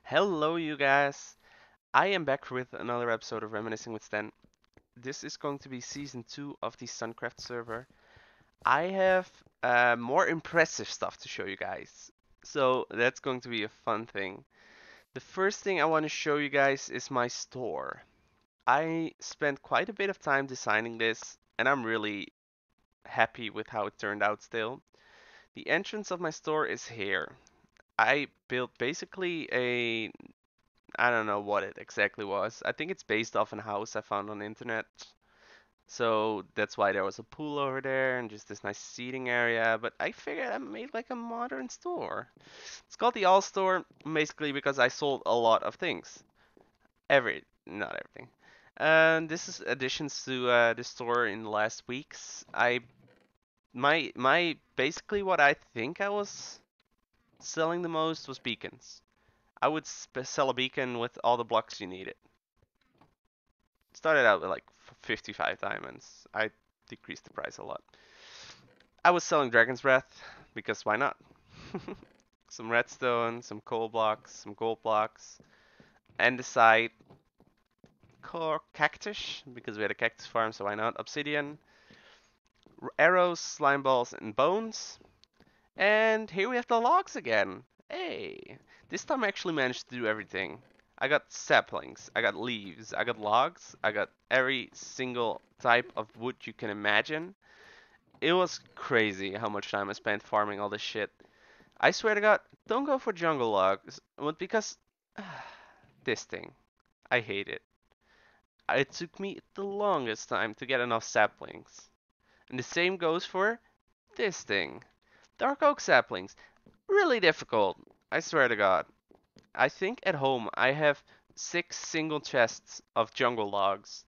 Hello, you guys. I am back with another episode of Reminiscing with Sten. This is going to be season 2 of the Suncraft server. I have more impressive stuff to show you guys. So that's going to be a fun thing. The first thing I want to show you guys is my store. I spent quite a bit of time designing this, and I'm really happy with how it turned out still. The entrance of my store is here. I built basically I don't know what it exactly was. I think it's based off a house I found on the internet. So that's why there was a pool over there and just this nice seating area. But I figured I made like a modern store. It's called the All Store basically because I sold a lot of things. Not everything. And this is additions to the store in the last weeks. My basically what I think I was selling the most was beacons. I would sell a beacon with all the blocks you needed. Started out with like 55 diamonds. I decreased the price a lot. I was selling Dragon's Breath because why not? Some redstone, some coal blocks, some gold blocks, andesite, cactus because we had a cactus farm, so why not? Obsidian, arrows, slime balls, and bones. And here we have the logs again. Hey, this time I actually managed to do everything. I got saplings, I got leaves, I got logs, I got every single type of wood you can imagine. It was crazy how much time I spent farming all this shit. I swear to God, don't go for jungle logs, because this thing, I hate it. It took me the longest time to get enough saplings. And the same goes for this thing. Dark oak saplings. Really difficult. I swear to God. I think at home I have 6 single chests of jungle logs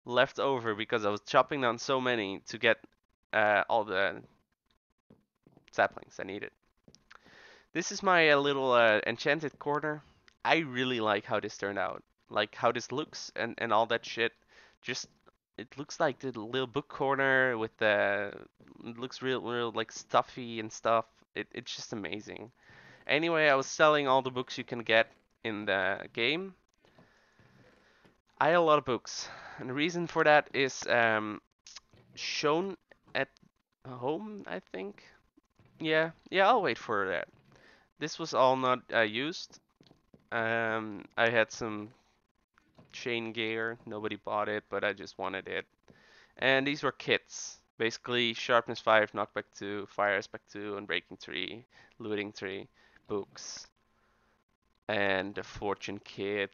left over because I was chopping down so many to get all the saplings I needed. This is my little enchanted corner. I really like how this turned out. Like how this looks and all that shit. Just it looks like the little book corner with the it looks real like stuffy and stuff. It's just amazing. Anyway, I was selling all the books you can get in the game. I had a lot of books, and the reason for that is shown at home, I think. Yeah, I'll wait for that. This was all not used. I had some chain gear. Nobody bought it, but I just wanted it. And these were kits. Basically, sharpness 5, knockback 2, fire aspect 2, and breaking 3, looting 3, books, and the fortune kit,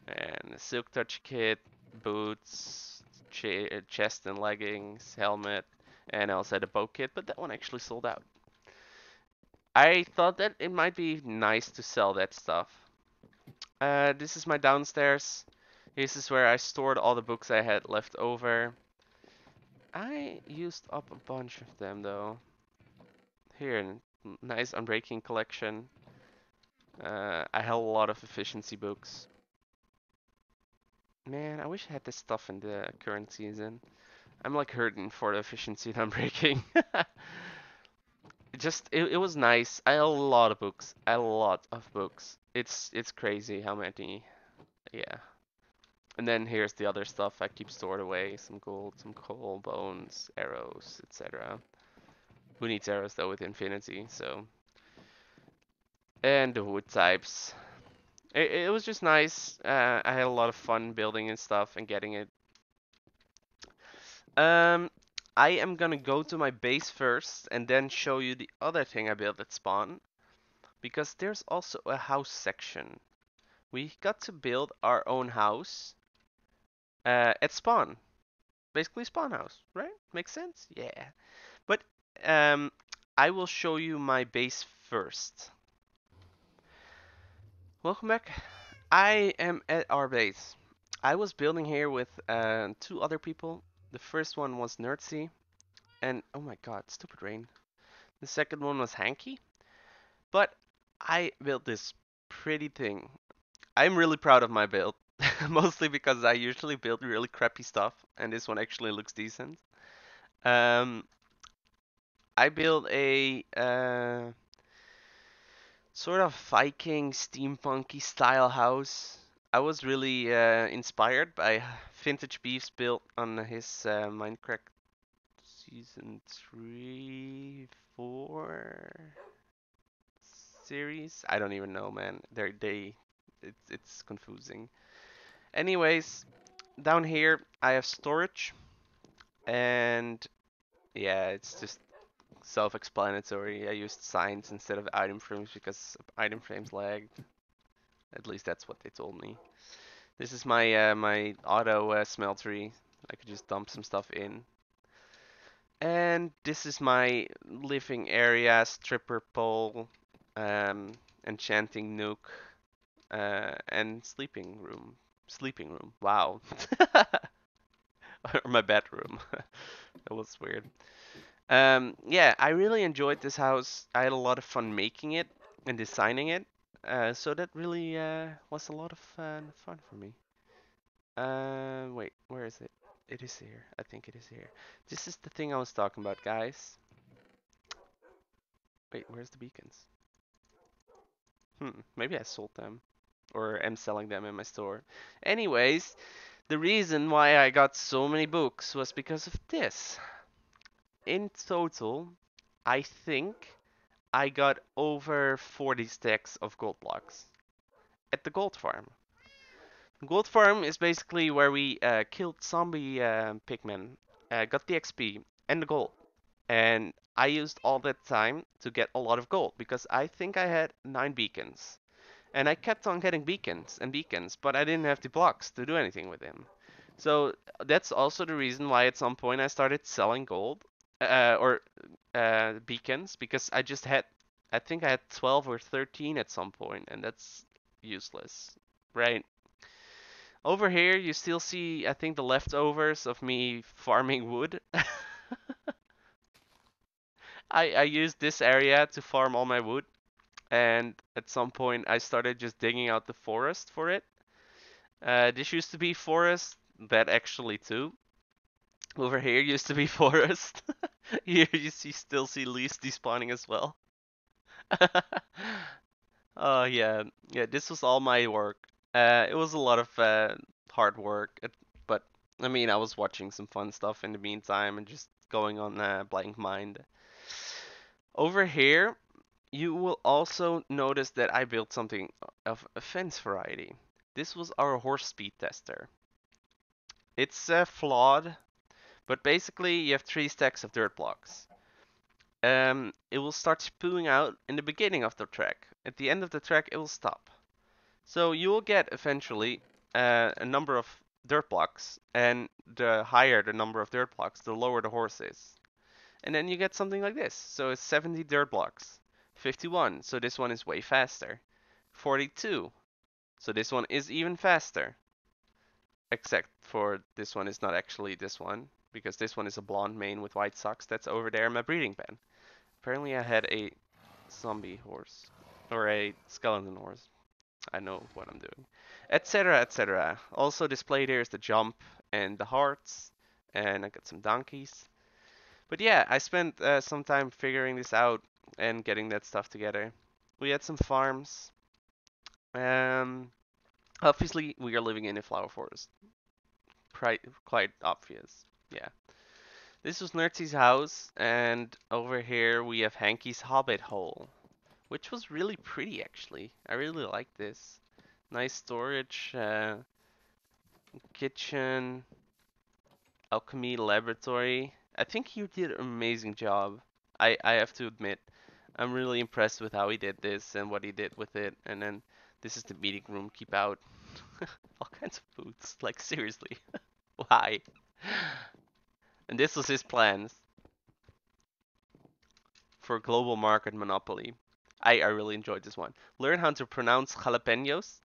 and a silk touch kit, boots, chest and leggings, helmet, and I also had a bow kit, but that one actually sold out. I thought that it might be nice to sell that stuff. This is my downstairs. This is where I stored all the books I had left over. I used up a bunch of them though. Here, nice Unbreaking collection. I had a lot of efficiency books. Man, I wish I had this stuff in the current season. I'm like hurting for the efficiency and Unbreaking. It was nice. I had a lot of books. A lot of books. It's crazy how many. Yeah. And then here's the other stuff I keep stored away. Some gold, some coal, bones, arrows, etc. Who needs arrows though with infinity, so. And the wood types. It was just nice. I had a lot of fun building and stuff and getting it. Um, I am gonna go to my base first and then show you the other thing I built at spawn. Because there's also a house section. We got to build our own house at spawn. Basically spawn house, right? Makes sense? Yeah. But um, I will show you my base first. Welcome back. I am at our base. I was building here with 2 other people. The first one was Nerdsy, and oh my god, stupid rain. The second one was Hanky. But I built this pretty thing. I'm really proud of my build, mostly because I usually build really crappy stuff, and this one actually looks decent. Um, I built a sort of Viking steampunky style house. I was really inspired by Vintage Beef's built on his Minecraft season 3, 4 series. I don't even know, man. It's confusing. Anyways, down here I have storage, and yeah, it's just self-explanatory. I used signs instead of item frames because item frames lag. At least that's what they told me. This is my auto smeltery. I could just dump some stuff in. And this is my living area, stripper pole, um, enchanting nook, and sleeping room. Sleeping room. Wow. Or my bedroom. That was weird. Yeah, I really enjoyed this house. I had a lot of fun making it and designing it. So that really was a lot of fun for me. Wait, where is it? It is here. I think it is here. This is the thing I was talking about, guys. Wait, where's the beacons? Maybe I sold them. Or am selling them in my store. Anyways, the reason why I got so many books was because of this. In total, I think I got over 40 stacks of gold blocks at the gold farm. Gold farm is basically where we killed zombie pigmen, got the XP and the gold. And I used all that time to get a lot of gold because I think I had 9 beacons. And I kept on getting beacons and beacons, but I didn't have the blocks to do anything with them. So that's also the reason why at some point I started selling gold or beacons because I think I had 12 or 13 at some point, and that's useless, right? Over here, you still see, I think, the leftovers of me farming wood. I used this area to farm all my wood, and at some point I started just digging out the forest for it. This used to be forest, that actually too. Over here used to be forest. Here still see leaves despawning as well. Oh yeah, yeah. This was all my work. It was a lot of hard work, but I mean, I was watching some fun stuff in the meantime and just going on blank mind. Over here, you will also notice that I built something of a fence variety. This was our horse speed tester. It's flawed, but basically you have 3 stacks of dirt blocks. It will start spewing out in the beginning of the track. At the end of the track, it will stop. So you will get eventually a number of dirt blocks, and the higher the number of dirt blocks, the lower the horse is. And then you get something like this. So it's 70 dirt blocks. 51, so this one is way faster. 42, so this one is even faster. Except for this one is not actually this one, because this one is a blonde mane with white socks that's over there in my breeding pen. Apparently I had a zombie horse, or a skeleton horse. I know what I'm doing. Etc. etc. Also displayed here is the jump and the hearts, and I got some donkeys. But yeah, I spent some time figuring this out and getting that stuff together. We had some farms. Um, Obviously, we are living in a flower forest. Quite obvious. Yeah. This was Nerdsy's house, and over here we have Hanky's hobbit hole, which was really pretty actually. I really like this. Nice storage, kitchen, alchemy laboratory. I think you did an amazing job. I have to admit, I'm really impressed with how he did this and what he did with it. And then this is the meeting room. Keep out all kinds of foods. Like seriously, why? And this was his plans for global market monopoly. I really enjoyed this one. Learn how to pronounce jalapenos.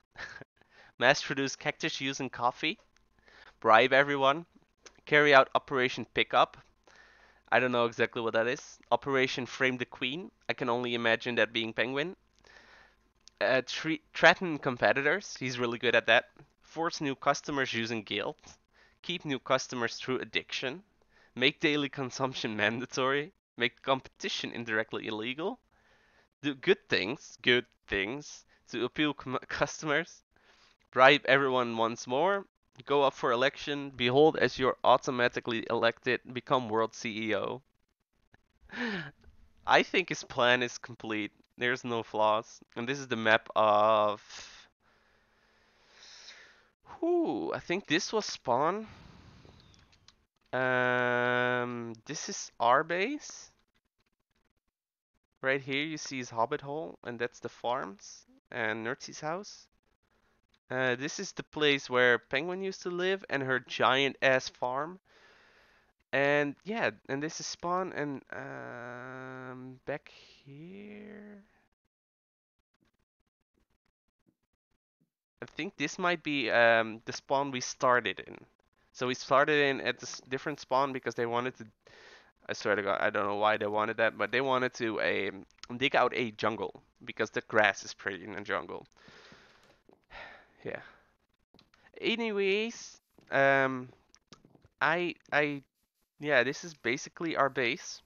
Mass produce cactus using coffee. Bribe everyone. Carry out Operation Pickup. I don't know exactly what that is. Operation Frame the Queen. I can only imagine that being Penguin. Threaten competitors. He's really good at that. Force new customers using guilt. Keep new customers through addiction. Make daily consumption mandatory. Make competition indirectly illegal. do good things to appeal customers, bribe everyone once more, go up for election, behold as you're automatically elected, become world CEO. I think his plan is complete. There's no flaws. And this is the map of. Whew, I think this was spawn. This is our base. Right here you see his hobbit hole, and that's the farms and Nerdsy's house. This is the place where Penguin used to live and her giant ass farm. And yeah, and this is spawn and back here. I think this might be the spawn we started in. So we started in at this different spawn because they wanted to. I swear to God, I don't know why they wanted that, but they wanted to dig out a jungle because the grass is pretty in the jungle. Yeah. Anyways, um, yeah, this is basically our base.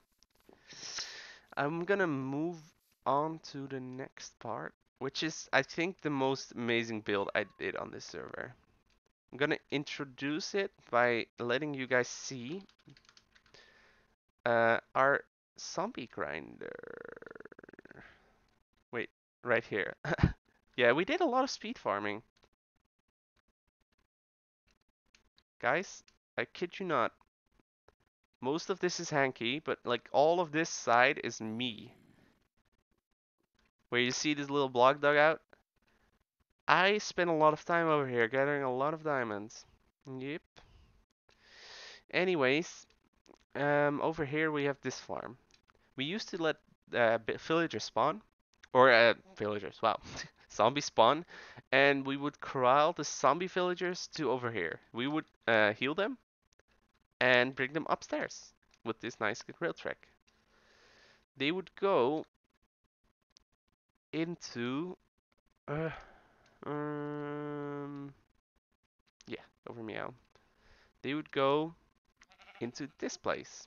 I'm gonna move on to the next part, which is I think the most amazing build I did on this server. I'm gonna introduce it by letting you guys see our zombie grinder. Wait, right here. Yeah, we did a lot of speed farming. Guys, I kid you not. Most of this is Hanky, but like all of this side is me. Where you see this little block dugout, I spent a lot of time over here gathering a lot of diamonds. Yep. Anyways, over here we have this farm. We used to let villagers spawn, or villagers, wow, zombie spawn, and we would corral the zombie villagers to over here. We would heal them and bring them upstairs with this nice rail track. They would go into uh, um yeah, over meow. They would go into this place.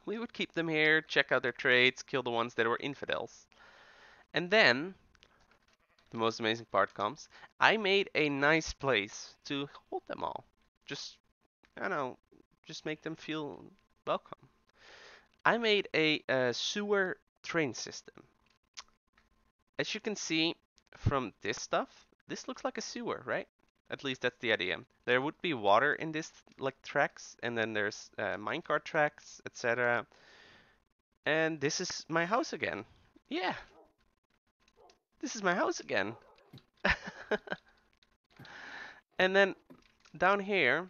We would keep them here, check out their traits, kill the ones that were infidels. And then the most amazing part comes. I made a nice place to hold them all. Just I don't know, just make them feel welcome. I made a sewer train system. As you can see from this stuff, this looks like a sewer, right? At least that's the idea. There would be water in this like tracks, and then there's minecart tracks, etc. And this is my house again. Yeah, this is my house again. And then down here,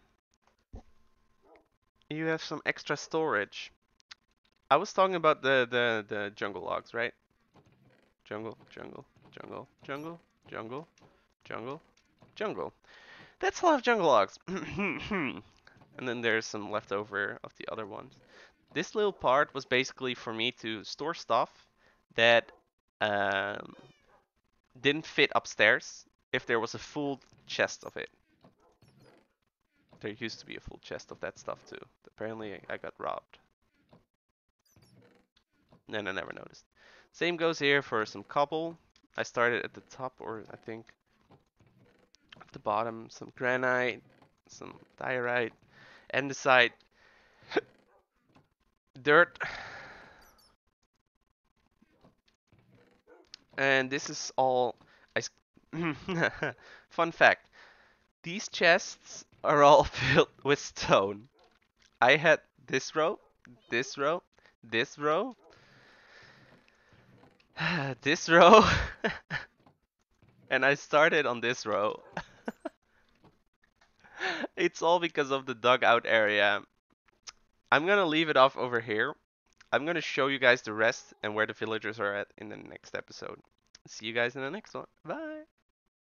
you have some extra storage. I was talking about the jungle logs, right? Jungle, jungle, jungle, jungle, jungle, jungle, jungle. That's a lot of jungle logs. And then there's some leftover of the other ones. This little part was basically for me to store stuff that um, didn't fit upstairs if there was a full chest of it. There used to be a full chest of that stuff too. Apparently I got robbed. And I never noticed. Same goes here for some cobble. I started at the top, or I think at the bottom, some granite, some diorite, andesite, dirt. And this is all I fun fact. These chests are all filled with stone. I had this row, this row, this row, this row, and I started on this row. It's all because of the dugout area. I'm gonna leave it off over here. I'm gonna show you guys the rest and where the villagers are at in the next episode. See you guys in the next one. Bye.